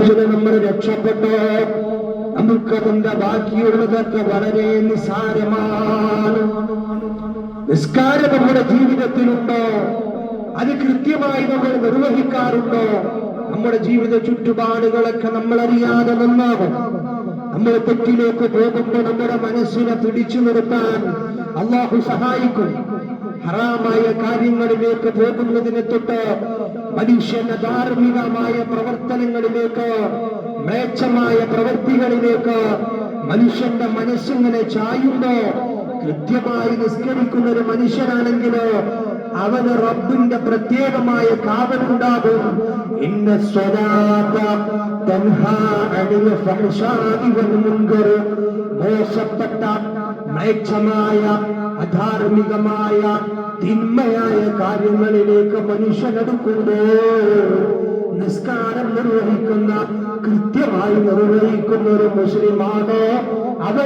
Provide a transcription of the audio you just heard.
നമ്മൾ രക്ഷപ്പെട്ടോ നമുക്കതിന്റെ ബാക്കിയുള്ളതൊക്കെ വളരെ നിസ്സാരമാണ്. നിസ്കാരം നമ്മുടെ ജീവിതത്തിലുണ്ടോ? അത് കൃത്യമായി നമ്മൾ നിർവഹിക്കാറുണ്ടോ? നമ്മുടെ ജീവിത ചുറ്റുപാടുകളൊക്കെ നമ്മൾ അറിയാതെ നന്നാകും. നമ്മൾ തെറ്റിലേക്ക് പോകുമ്പോൾ നമ്മുടെ മനസ്സിനെ പിടിച്ചു നിർത്താൻ അള്ളാഹു സഹായിക്കും. ഹറാമായ കാര്യങ്ങളിലേക്ക് പോകുന്നതിനെ തൊട്ട് മനുഷ്യന്റെ ധാർമ്മികമായ പ്രവർത്തനങ്ങളിലേക്ക്, മ്ലേച്ഛമായ പ്രവൃത്തികളിലേക്ക് മനുഷ്യന്റെ മനസ്സിങ്ങനെ ചായുമ്പോ, കൃത്യമായി നിസ്കരിക്കുന്ന ഒരു മനുഷ്യനാണെങ്കിലോ അവന് റബ്ബിന്റെ പ്രത്യേകമായ കാവലുണ്ടാകും. ഇന്ന സ്വലാത്ത തൻഹാ അനിൽ ഫഹ്ശാഇ വൽ മുൻകർ. മോശപ്പെട്ട, മ്ലേച്ഛമായ, അധാർമികമായ, തിന്മയായ കാര്യങ്ങളിലേക്ക് മനുഷ്യനെടുക്കുമ്പോൾ നിസ്കാരം നിർവഹിക്കുന്ന, കൃത്യമായി നിർവഹിക്കുന്ന ഒരു മുസ്ലിമാണ് അവൻ.